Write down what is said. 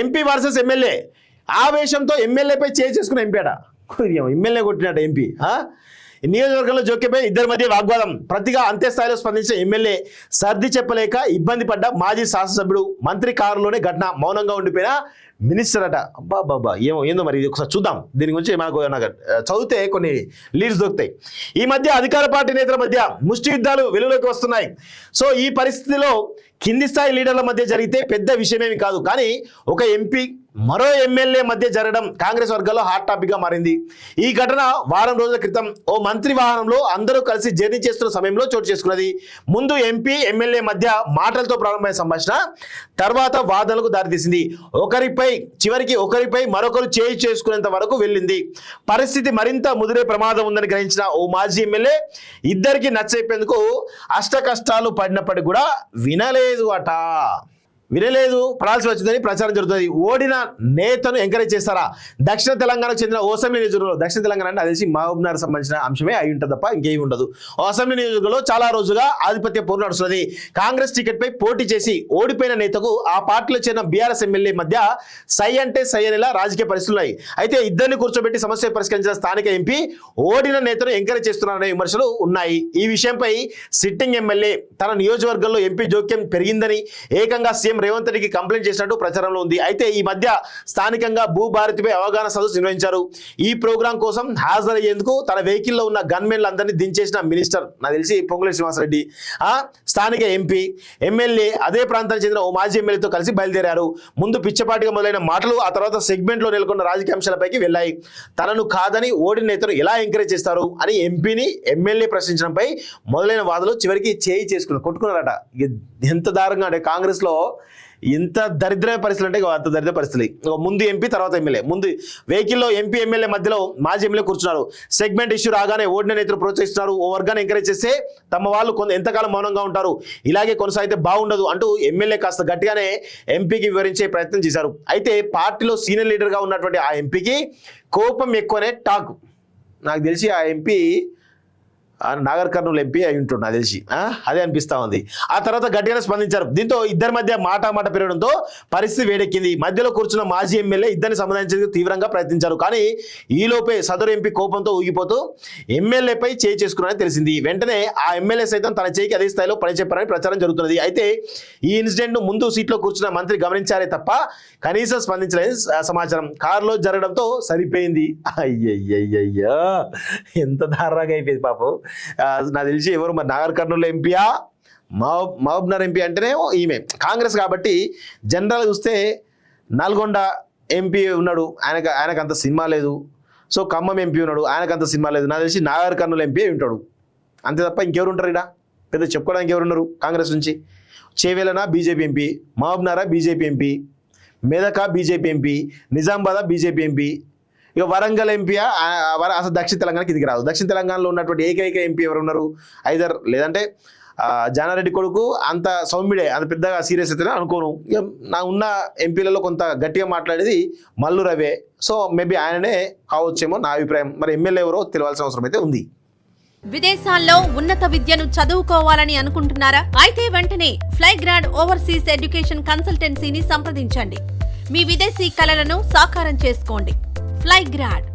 MP versus MLA ఆవేశంతో ఎమ్మెల్యేపై చేసుకున్న MP అట ఎమ్మెల్యే కొట్టినట్టు ఎంపీ నియోజకవర్గంలో జోక్యపై ఇద్దరి మధ్య వాగ్వాదం ప్రతిగా అంత్యస్థాయిలో స్పందించిన ఎమ్మెల్యే సర్ది చెప్పలేక ఇబ్బంది పడ్డ మాజీ శాసనసభ్యుడు మంత్రి కారులోనే ఘటన మౌనంగా ఉండిపోయిన మినిస్టర్ అట అబ్బా ఏందో మరి ఇది ఒకసారి చూద్దాం దీని గురించి నాకు చదివితే కొన్ని లీడ్స్ దొరుకుతాయి. ఈ మధ్య అధికార పార్టీ నేతల మధ్య ముష్టి యుద్ధాలు వెలుగులోకి వస్తున్నాయి. సో ఈ పరిస్థితిలో కింది స్థాయి లీడర్ల మధ్య జరిగితే పెద్ద విషయమేమి కాదు, కానీ ఒక ఎంపీ మరో ఎమ్మెల్యే మధ్య జరగడం కాంగ్రెస్ వర్గాల్లో హాట్ టాపిక్ గా మారింది. ఈ ఘటన వారం రోజుల క్రితం ఓ మంత్రి వాహనంలో అందరూ కలిసి జర్నీ చేస్తున్న సమయంలో చోటు చేసుకున్నది. ముందు ఎంపీ ఎమ్మెల్యే మధ్య మాటలతో ప్రారంభమైన సంభాషణ తర్వాత వాదనలకు దారితీసింది. చివరికి ఒకరిపై మరొకరు చేసుకునేంత వరకు వెళ్ళింది. పరిస్థితి మరింత ముదిరే ప్రమాదం ఉందని గ్రహించిన ఓ మాజీ ఎమ్మెల్యే ఇద్దరికి నచ్చైపోయేందుకు అష్ట కష్టాలు పడినప్పటికీ కూడా వినలేదు పడాల్సి వచ్చిందని ప్రచారం జరుగుతుంది. ఓడిన నేతను ఎంకరేజ్ చేస్తారా? దక్షిణ తెలంగాణకు చెందిన అసెంబ్లీ నియోజకవర్గంలో, దక్షిణ తెలంగాణ అంటే అది మహబూబ్నగర్ సంబంధించిన అంశమే అయి ఉంటుంది తప్ప ఇంకేమి ఉండదు. అసెంబ్లీ నియోజకవర్గంలో చాలా రోజుగా ఆధిపత్య పోరు నడుస్తున్నది. కాంగ్రెస్ టికెట్ పై పోటీ చేసి ఓడిపోయిన నేతకు ఆ పార్టీలో చేరిన బీఆర్ఎస్ ఎమ్మెల్యే మధ్య సై అంటే సై అనేలా రాజకీయ పరిస్థితులు ఉన్నాయి. అయితే ఇద్దరిని కూర్చోబెట్టి సమస్య పరిష్కరించిన స్థానిక ఎంపీ ఓడిన నేతను ఎంకరేజ్ చేస్తున్నారనే విమర్శలు ఉన్నాయి. ఈ విషయంపై సిట్టింగ్ ఎమ్మెల్యే తన నియోజకవర్గంలో ఎంపీ జోక్యం పెరిగిందని ఏకంగా సీఎం రేవంత్ రెడ్డికి కంప్లైంట్ చేసినట్టు ప్రచారంలో ఉంది. అయితే ఈ మధ్య స్థానికంగా భూభారతిపై అవగాహన సదస్సు నిర్వహించారు. ఈ ప్రోగ్రాం కోసం హాజరయ్యేందుకు తన వెహికల్లో ఉన్న గన్మెన్లందరినీ దించేసిన మినిస్టర్, నాకు తెలిసి పొంగులేటి శ్రీనివాసరెడ్డి, స్థానిక ఎంపీ ఎమ్మెల్యే అదే ప్రాంతానికి చెందిన ఓ మాజీ ఎమ్మెల్యేతో కలిసి బయలుదేరారు. ముందు పిచ్చపాటిగా మొదలైన మాటలు ఆ తర్వాత సెగ్మెంట్లో నెలకొన్న రాజకీయ అంశాలపైకి వెళ్ళాయి. తనను కాదని ఓడిన నేతను ఎలా ఎంకరేజ్ చేస్తారు అని ఎంపీని ఎమ్మెల్యే ప్రశ్నించడంపై మొదలైన వాదనలు చివరికి కొట్టుకున్నారట. ఎంత దారుణంగా అంటే కాంగ్రెస్ లో ఎంత దరిద్రమైన పరిస్థితులు అంటే అంత దరిద్ర పరిస్థితులు. ముందు ఎంపీ తర్వాత ఎమ్మెల్యే, ముందు వెహికల్లో ఎంపీ ఎమ్మెల్యే మధ్యలో మాజీ ఎమ్మెల్యే కూర్చున్నారు. సెగ్మెంట్ ఇష్యూ రాగానే ఓడిన నేతలు ప్రోత్సహిస్తున్నారు. ఓ వర్గాన్ని ఎంకరేజ్ చేస్తే తమ వాళ్ళు ఎంతకాలం మౌనంగా ఉంటారు, ఇలాగే కొనసాగితే బాగుండదు అంటూ ఎమ్మెల్యే కాస్త గట్టిగానే ఎంపీకి వివరించే ప్రయత్నం చేశారు. అయితే పార్టీలో సీనియర్ లీడర్గా ఉన్నటువంటి ఆ ఎంపీకి కోపం ఎక్కువనే టాక్. నాకు తెలిసి ఆ ఎంపీ నాగర్ కర్నూలు ఎంపీ అయి ఉంటుండు నాకు తెలిసి, అదే అనిపిస్తా ఉంది. ఆ తర్వాత గట్టిగానే స్పందించారు. దీంతో ఇద్దరి మధ్య మాట పెరగడంతో పరిస్థితి వేడెక్కింది. మధ్యలో కూర్చున్న మాజీ ఎమ్మెల్యే ఇద్దరిని సమాధానించేందుకు తీవ్రంగా ప్రయత్నించారు. కానీ ఈలోపే సదరు ఎంపీ కోపంతో ఊగిపోతూ ఎమ్మెల్యేపై చేసుకున్నారని తెలిసింది. వెంటనే ఆ ఎమ్మెల్యే సైతం తన చేయికి అదే స్థాయిలో పనిచేపారని ప్రచారం జరుగుతున్నది. అయితే ఈ ఇన్సిడెంట్ ను ముందు సీట్లో కూర్చున్న మంత్రి గమనించారే తప్ప కనీసం స్పందించలేని సమాచారం. కారులో జరగడంతో సరిపోయింది. అయ్యయ్యయ్యో ఎంత దారుణంగా అయిపోయింది పాపం. నాకు తెలిసి ఎవరు మరి నాగర్ కర్నూలు ఎంపీయా మహబూబ్నగర్ ఎంపీ అంటేనే ఈమె కాంగ్రెస్ కాబట్టి జనరల్ చూస్తే నల్గొండ ఎంపీ ఉన్నాడు, ఆయనకు అంత సినిమా లేదు. సో ఖమ్మం ఎంపీ ఉన్నాడు, ఆయనకు అంత సినిమా లేదు. నాకు తెలిసి నాగర్ కర్నూలు ఎంపీ ఉంటాడు అంతే తప్ప ఇంకెవరు ఉంటారు ఇక్కడ పెద్ద చెప్పుకోవడానికి ఎవరున్నారు కాంగ్రెస్ నుంచి? చేవేలనా BJP MP, Mahabubnagar BJP MP, Medak BJP MP, Nizamabad BJP MP, ఇక వరంగల్ ఎంపీ అసలు దక్షిణ తెలంగాణకి ఇది రాదు. దక్షిణ తెలంగాణలో ఉన్నటువంటి ఏకైక ఎంపీ ఎవరు ఉన్నారు? ఐదర్ లేదంటే జానారెడ్డి కొడుకు అంత సౌమ్యుడే, అంత పెద్దగా సీరియస్ అయితే అనుకోను. ఇక నా ఉన్న ఎంపీలలో కొంత గట్టిగా మాట్లాడేది మల్లు రవే. సో మేబీ ఆయననే కావచ్చేమో నా అభిప్రాయం. మరి ఎమ్మెల్యే ఎవరో తెలియాల్సిన అవసరం అయితే ఉంది. విదేశాల్లో ఉన్నత విద్యను చదువుకోవాలని అనుకుంటున్నారా? అయితే వెంటనే ఫ్లైగ్రాడ్ ఓవర్సీస్ ఎడ్యుకేషన్ కన్సల్టెన్సీని సంప్రదించండి. మీ విదేశీ కలలను సాకారం చేసుకోండి. ఫ్లైగ్రాడ్